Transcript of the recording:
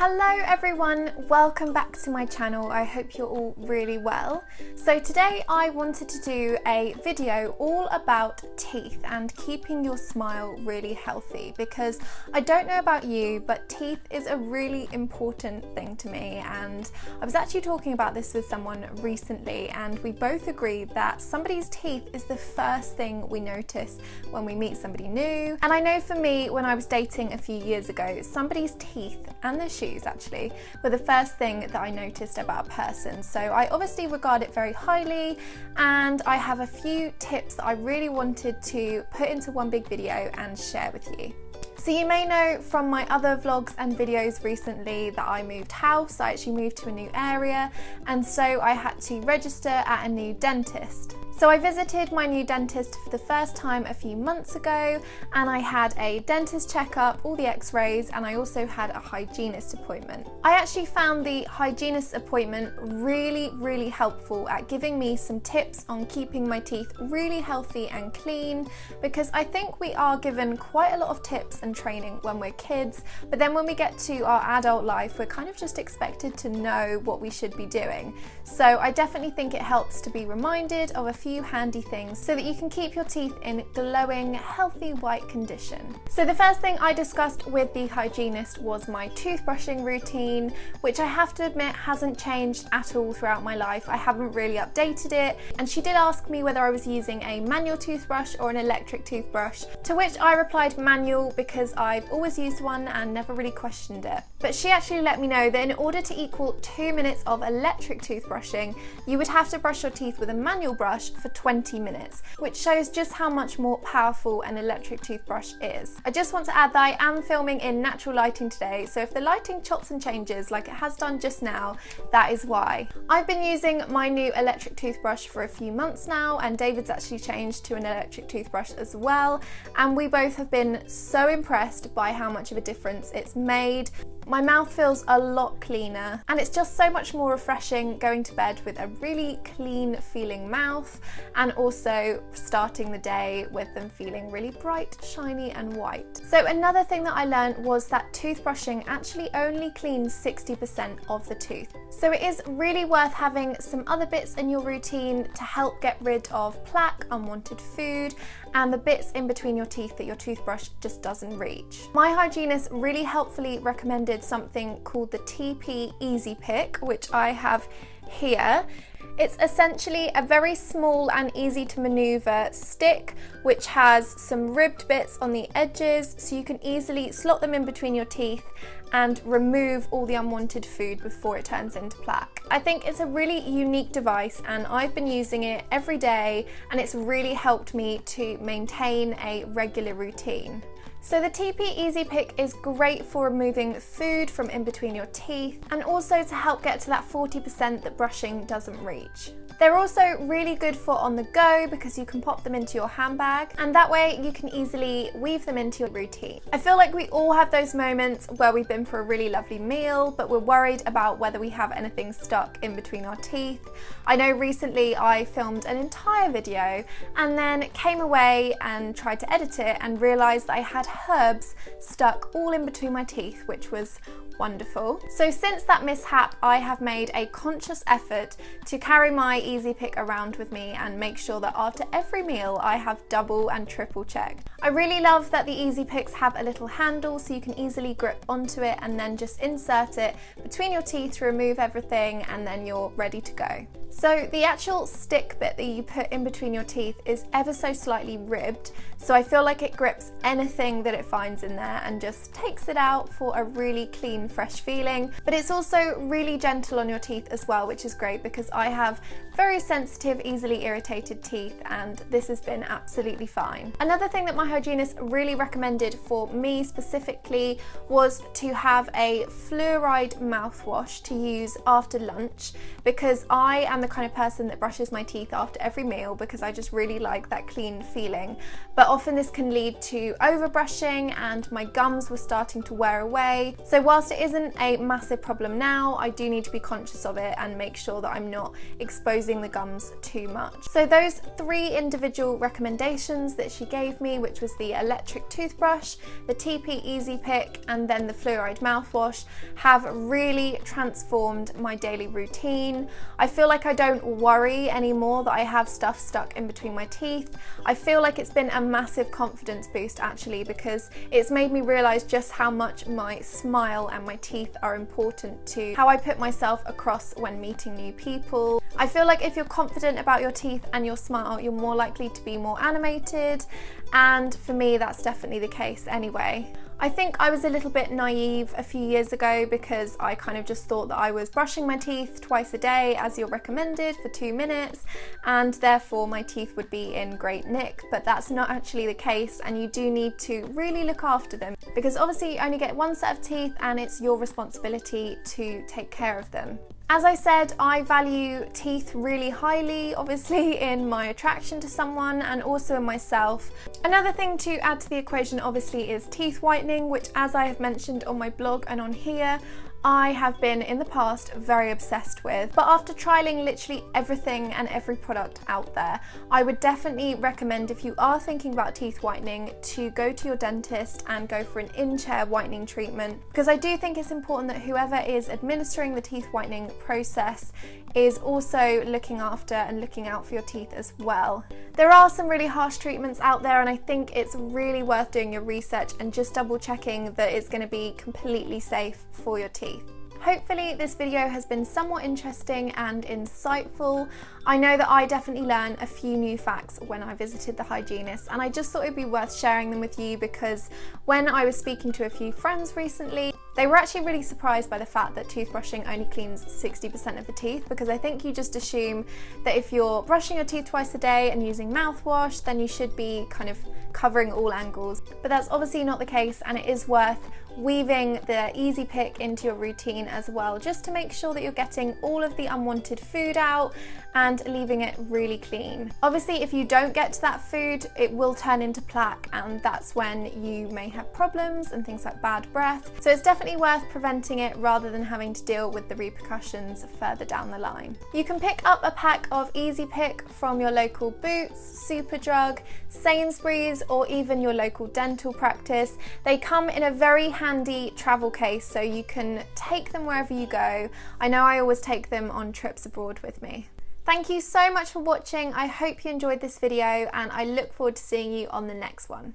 Hello everyone, welcome back to my channel. I hope you're all really well. So today I wanted to do a video all about teeth and keeping your smile really healthy, because I don't know about you, but teeth is a really important thing to me, and I was actually talking about this with someone recently and we both agreed that somebody's teeth is the first thing we notice when we meet somebody new. And I know for me, when I was dating a few years ago, somebody's teeth and their shoes actually were the first thing that I noticed about a person. So I obviously regard it very highly, and I have a few tips that I really wanted to put into one big video and share with you. So you may know from my other vlogs and videos recently that I moved house. I actually moved to a new area, and so I had to register at a new dentist. So I visited my new dentist for the first time a few months ago, and I had a dentist checkup, all the x-rays, and I also had a hygienist appointment. I actually found the hygienist appointment really helpful at giving me some tips on keeping my teeth really healthy and clean, because I think we are given quite a lot of tips and training when we're kids, but then when we get to our adult life, we're kind of just expected to know what we should be doing. So I definitely think it helps to be reminded of a few handy things so that you can keep your teeth in glowing, healthy white condition. So the first thing I discussed with the hygienist was my toothbrushing routine, which I have to admit hasn't changed at all throughout my life. I haven't really updated it, and she did ask me whether I was using a manual toothbrush or an electric toothbrush, to which I replied manual because I've always used one and never really questioned it. But she actually let me know that in order to equal 2 minutes of electric toothbrushing, you would have to brush your teeth with a manual brush for 20 minutes, which shows just how much more powerful an electric toothbrush is. I just want to add that I am filming in natural lighting today, so if the lighting chops and changes like it has done just now, that is why. I've been using my new electric toothbrush for a few months now, and David's actually changed to an electric toothbrush as well, and we both have been so impressed by how much of a difference it's made. My mouth feels a lot cleaner, and it's just so much more refreshing going to bed with a really clean feeling mouth, and also starting the day with them feeling really bright, shiny and white. So another thing that I learned was that toothbrushing actually only cleans 60% of the tooth. So it is really worth having some other bits in your routine to help get rid of plaque, unwanted food, and the bits in between your teeth that your toothbrush just doesn't reach. My hygienist really helpfully recommended something called the TP Easy Pick, which I have here. It's essentially a very small and easy to maneuver stick which has some ribbed bits on the edges, so you can easily slot them in between your teeth and remove all the unwanted food before it turns into plaque. I think it's a really unique device, and I've been using it every day, and it's really helped me to maintain a regular routine. So the TP Easy Pick is great for removing food from in between your teeth, and also to help get to that 40% that brushing doesn't reach. They're also really good for on the go because you can pop them into your handbag, and that way you can easily weave them into your routine. I feel like we all have those moments where we've been for a really lovely meal, but we're worried about whether we have anything stuck in between our teeth. I know recently I filmed an entire video and then came away and tried to edit it and realised that I had herbs stuck all in between my teeth, which was wonderful. So since that mishap, I have made a conscious effort to carry my Easy Pick around with me and make sure that after every meal I have double and triple checked. I really love that the Easy Picks have a little handle so you can easily grip onto it and then just insert it between your teeth to remove everything, and then you're ready to go. So the actual stick bit that you put in between your teeth is ever so slightly ribbed, so I feel like it grips anything that it finds in there and just takes it out for a really clean, fresh feeling. But it's also really gentle on your teeth as well, which is great because I have very sensitive, easily irritated teeth, and this has been absolutely fine. Another thing that my hygienist really recommended for me specifically was to have a fluoride mouthwash to use after lunch, because I am I'm the kind of person that brushes my teeth after every meal because I just really like that clean feeling. But often this can lead to overbrushing and my gums were starting to wear away. So whilst it isn't a massive problem now, I do need to be conscious of it and make sure that I'm not exposing the gums too much. So those 3 individual recommendations that she gave me, which was the electric toothbrush, the TP Easy Pick, and then the fluoride mouthwash, have really transformed my daily routine. I feel like I don't worry anymore that I have stuff stuck in between my teeth. I feel like it's been a massive confidence boost actually, because it's made me realise just how much my smile and my teeth are important to how I put myself across when meeting new people. I feel like if you're confident about your teeth and your smile, you're more likely to be more animated, and for me that's definitely the case anyway. I think I was a little bit naive a few years ago because I kind of just thought that I was brushing my teeth twice a day as you're recommended for 2 minutes, and therefore my teeth would be in great nick, but that's not actually the case, and you do need to really look after them because obviously you only get one set of teeth and it's your responsibility to take care of them. As I said, I value teeth really highly, obviously, in my attraction to someone and also in myself. Another thing to add to the equation obviously is teeth whitening, which, as I have mentioned on my blog and on here, I have been in the past very obsessed with. But after trialing literally everything and every product out there, I would definitely recommend, if you are thinking about teeth whitening, to go to your dentist and go for an in-chair whitening treatment, because I do think it's important that whoever is administering the teeth whitening process is also looking after and looking out for your teeth as well. There are some really harsh treatments out there, and I think it's really worth doing your research and just double checking that it's going to be completely safe for your teeth. Hopefully this video has been somewhat interesting and insightful. I know that I definitely learned a few new facts when I visited the hygienist, and I just thought it'd be worth sharing them with you because when I was speaking to a few friends recently, they were actually really surprised by the fact that toothbrushing only cleans 60% of the teeth, because I think you just assume that if you're brushing your teeth twice a day and using mouthwash, then you should be kind of covering all angles. But that's obviously not the case, and it is worth weaving the Easy Pick into your routine as well, just to make sure that you're getting all of the unwanted food out and leaving it really clean. Obviously, if you don't get to that food, it will turn into plaque, and that's when you may have problems and things like bad breath. So it's definitely worth preventing it rather than having to deal with the repercussions further down the line. You can pick up a pack of Easy Pick from your local Boots, Superdrug, Sainsbury's, or even your local dental practice. They come in a very handy travel case, so you can take them wherever you go. I know I always take them on trips abroad with me. Thank you so much for watching. I hope you enjoyed this video, and I look forward to seeing you on the next one.